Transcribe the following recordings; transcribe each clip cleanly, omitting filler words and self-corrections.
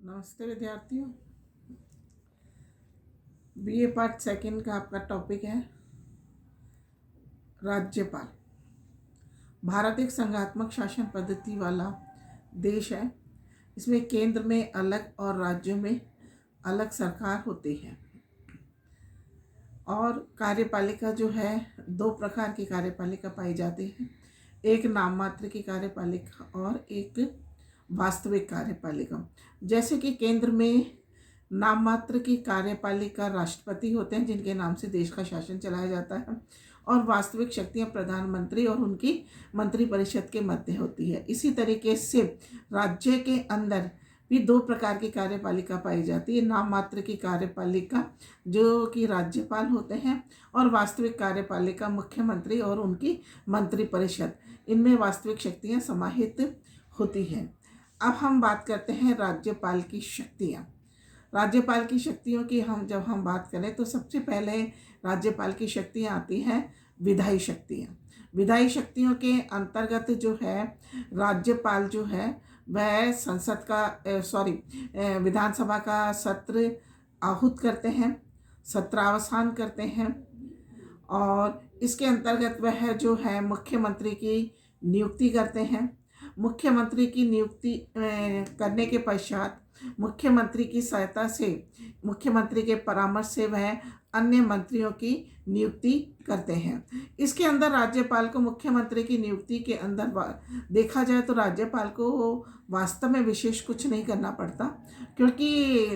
नमस्ते विद्यार्थियों। BA part second का आपका टॉपिक है राज्यपाल। भारत एक संघात्मक शासन पद्धति वाला देश है। इसमें केंद्र में अलग और राज्यों में अलग सरकार होती है और कार्यपालिका जो है दो प्रकार की कार्यपालिका पाई जाती है। एक नाम मात्र की कार्यपालिका और एक वास्तविक कार्यपालिका। जैसे कि केंद्र में नाम मात्र की कार्यपालिका राष्ट्रपति होते हैं जिनके नाम से देश का शासन चलाया जाता है, और वास्तविक शक्तियां प्रधानमंत्री और उनकी मंत्रिपरिषद के मध्य होती है। इसी तरीके से राज्य के अंदर भी दो प्रकार की कार्यपालिका पाई जाती है। नाम मात्र की कार्यपालिका जो कि राज्यपाल होते हैं, और वास्तविक कार्यपालिका मुख्यमंत्री और उनकी मंत्रिपरिषद। इनमें वास्तविक शक्तियां समाहित होती हैं। अब हम बात करते हैं राज्यपाल की शक्तियां। राज्यपाल की शक्तियों की जब हम बात करें तो सबसे पहले राज्यपाल की शक्तियां आती हैं विधायी शक्तियां। विधायी शक्तियों के अंतर्गत जो है राज्यपाल जो है वह संसद का विधानसभा का सत्र आहूत करते हैं, सत्रावसान करते हैं, और इसके अंतर्गत वह जो है मुख्यमंत्री की नियुक्ति करते हैं। मुख्यमंत्री की नियुक्ति करने के पश्चात मुख्यमंत्री की सहायता से, मुख्यमंत्री के परामर्श से वह अन्य मंत्रियों की नियुक्ति करते हैं। इसके अंदर राज्यपाल को मुख्यमंत्री की नियुक्ति के अंदर देखा जाए तो राज्यपाल को वास्तव में विशेष कुछ नहीं करना पड़ता, क्योंकि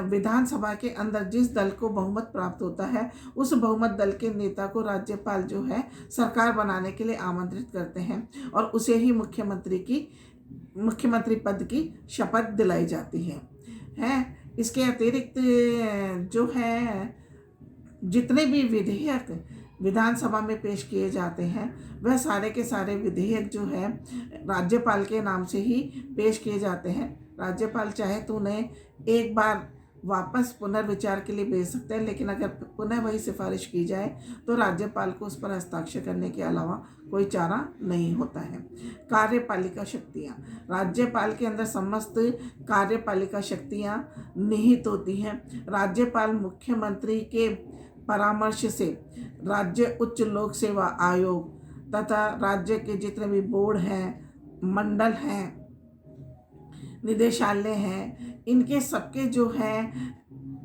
विधानसभा के अंदर जिस दल को बहुमत प्राप्त होता है उस बहुमत दल के नेता को राज्यपाल जो है सरकार बनाने के लिए आमंत्रित करते हैं और उसे ही मुख्यमंत्री पद की शपथ दिलाई जाती है। इसके अतिरिक्त जो है जितने भी विधेयक विधानसभा में पेश किए जाते हैं वह सारे के सारे विधेयक जो है राज्यपाल के नाम से ही पेश किए जाते हैं। राज्यपाल चाहे तो उन्हें एक बार वापस पुनर्विचार के लिए भेज सकते हैं, लेकिन अगर पुनः वही सिफारिश की जाए तो राज्यपाल को उस पर हस्ताक्षर करने के अलावा कोई चारा नहीं होता है। कार्यपालिका शक्तियाँ। राज्यपाल के अंदर समस्त कार्यपालिका शक्तियाँ निहित होती हैं। राज्यपाल मुख्यमंत्री के परामर्श से राज्य उच्च लोक सेवा आयोग तथा राज्य के जितने भी बोर्ड हैं, मंडल हैं, निदेशालय हैं, इनके सबके जो है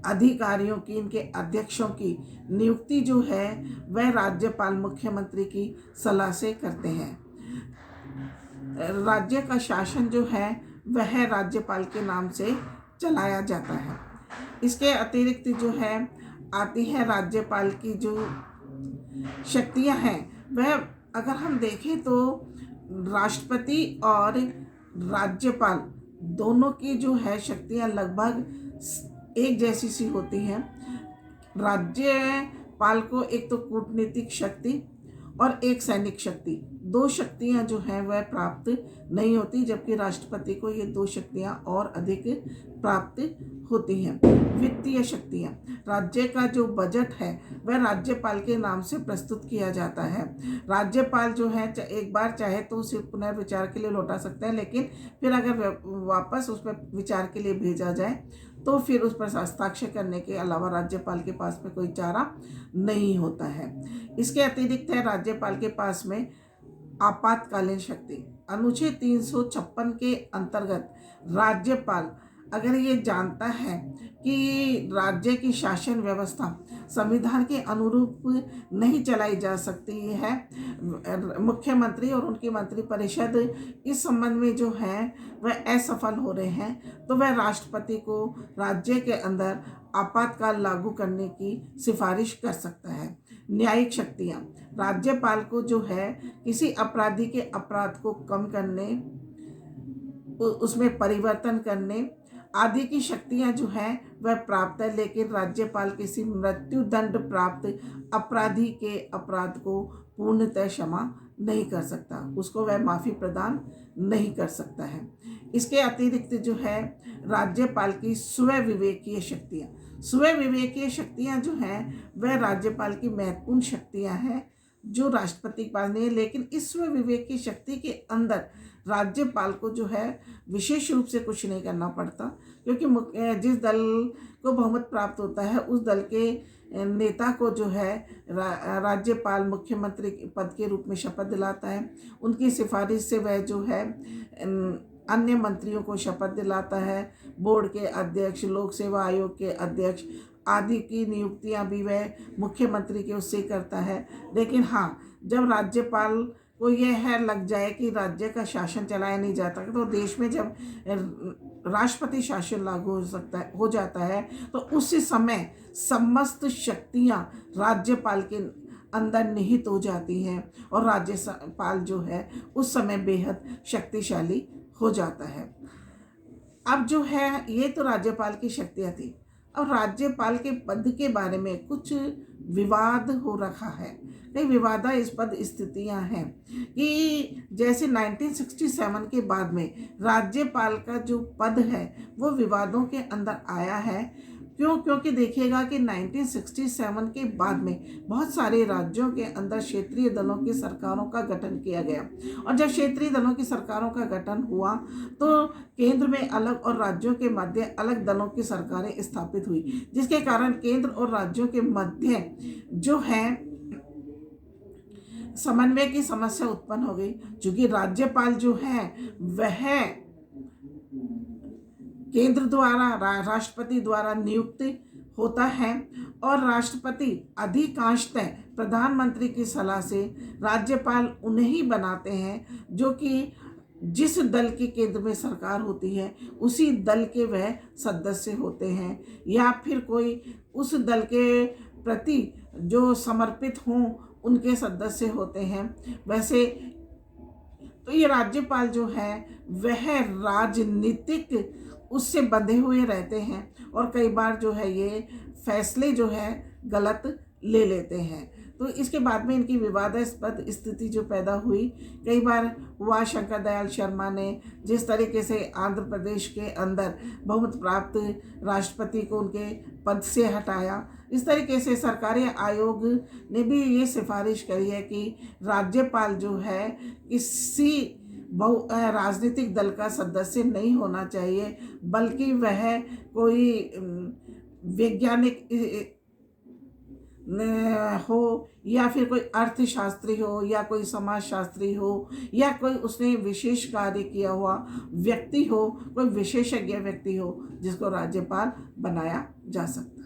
अधिकारियों की, इनके अध्यक्षों की नियुक्ति जो है वह राज्यपाल मुख्यमंत्री की सलाह से करते हैं। राज्य का शासन जो है वह राज्यपाल के नाम से चलाया जाता है। इसके अतिरिक्त जो है आती है राज्यपाल की जो शक्तियां हैं वह अगर हम देखें तो राष्ट्रपति और राज्यपाल दोनों की जो है शक्तियां लगभग एक जैसी सी होती हैं। राज्यपाल को एक तो कूटनीतिक शक्ति और एक सैनिक शक्ति, दो शक्तियां जो हैं वह प्राप्त नहीं होती, जबकि राष्ट्रपति को ये दो शक्तियां और अधिक प्राप्त होती हैं। वित्तीय शक्तियां। राज्य का जो बजट है वह राज्यपाल के नाम से प्रस्तुत किया जाता है। राज्यपाल जो है एक बार चाहे तो उसे पुनर्विचार के लिए लौटा सकते हैं, लेकिन फिर अगर वापस उस पर विचार के लिए भेजा जाए तो फिर उस पर हस्ताक्षर करने के अलावा राज्यपाल के पास में कोई चारा नहीं होता है। इसके अतिरिक्त है राज्यपाल के पास में आपातकालीन शक्ति। अनुच्छेद 356 के अंतर्गत राज्यपाल अगर ये जानता है कि राज्य की शासन व्यवस्था संविधान के अनुरूप नहीं चलाई जा सकती है, मुख्यमंत्री और उनकी मंत्रिपरिषद इस संबंध में जो है वह असफल हो रहे हैं, तो वह राष्ट्रपति को राज्य के अंदर आपातकाल लागू करने की सिफारिश कर सकता है। न्यायिक शक्तियाँ। राज्यपाल को जो है किसी अपराधी के अपराध को कम करने, उसमें परिवर्तन करने आदि की शक्तियां जो हैं वह प्राप्त है, लेकिन राज्यपाल किसी मृत्यु दंड प्राप्त अपराधी के अपराध को पूर्णतः क्षमा नहीं कर सकता, उसको वह माफ़ी प्रदान नहीं कर सकता है। इसके अतिरिक्त जो है राज्यपाल की स्वयं विवेकीय शक्तियाँ। स्वयं विवेकीय शक्तियाँ जो हैं वह राज्यपाल की महत्वपूर्ण शक्तियाँ हैं जो राष्ट्रपति के पास नहीं है, लेकिन इस स्वयं विवेकीय शक्ति के अंदर राज्यपाल को जो है विशेष रूप से कुछ नहीं करना पड़ता, क्योंकि जिस दल को बहुमत प्राप्त होता है उस दल के नेता को जो है राज्यपाल मुख्यमंत्री पद के रूप में शपथ दिलाता है। उनकी सिफारिश से वह जो है अन्य मंत्रियों को शपथ दिलाता है। बोर्ड के अध्यक्ष, लोक सेवा आयोग के अध्यक्ष आदि की नियुक्तियां भी वह मुख्यमंत्री के उससे करता है। लेकिन हाँ, जब राज्यपाल को यह है लग जाए कि राज्य का शासन चलाया नहीं जाता, तो देश में जब राष्ट्रपति शासन लागू हो जाता है तो उसी समय समस्त शक्तियां राज्यपाल के अंदर निहित हो जाती हैं और राज्यपाल जो है उस समय बेहद शक्तिशाली हो जाता है। अब जो है ये तो राज्यपाल की शक्तियाँ थी। अब राज्यपाल के पद के बारे में कुछ विवाद हो रखा है, कई विवादास्पद स्थितियां हैं कि जैसे 1967 के बाद में राज्यपाल का जो पद है वो विवादों के अंदर आया है। क्योंकि देखिएगा कि 1967 के बाद में बहुत सारे राज्यों के अंदर क्षेत्रीय दलों की सरकारों का गठन किया गया, और जब क्षेत्रीय दलों की सरकारों का गठन हुआ तो केंद्र में अलग और राज्यों के मध्य अलग दलों की सरकारें स्थापित हुई, जिसके कारण केंद्र और राज्यों के मध्य जो है समन्वय की समस्या उत्पन्न हो गई। क्योंकि राज्यपाल जो है वह केंद्र द्वारा राष्ट्रपति द्वारा नियुक्त होता है और राष्ट्रपति अधिकांशतः प्रधानमंत्री की सलाह से राज्यपाल उन्हें ही बनाते हैं जो कि जिस दल की केंद्र में सरकार होती है उसी दल के वह सदस्य होते हैं, या फिर कोई उस दल के प्रति जो समर्पित हों उनके सदस्य होते हैं। वैसे तो ये राज्यपाल जो है वह राजनीतिक उससे बंधे हुए रहते हैं और कई बार जो है ये फैसले जो है गलत ले लेते हैं। तो इसके बाद में इनकी विवादास्पद स्थिति जो पैदा हुई, कई बार हुआ शंकर दयाल शर्मा ने जिस तरीके से आंध्र प्रदेश के अंदर बहुमत प्राप्त राष्ट्रपति को उनके पद से हटाया, इस तरीके से सरकारी आयोग ने भी ये सिफारिश करी है कि राज्यपाल जो है किसी राजनीतिक दल का सदस्य नहीं होना चाहिए, बल्कि वह कोई वैज्ञानिक हो या फिर कोई अर्थशास्त्री हो या कोई समाजशास्त्री हो या कोई उसने विशेष कार्य किया हुआ व्यक्ति हो, कोई विशेषज्ञ व्यक्ति हो जिसको राज्यपाल बनाया जा सकता है।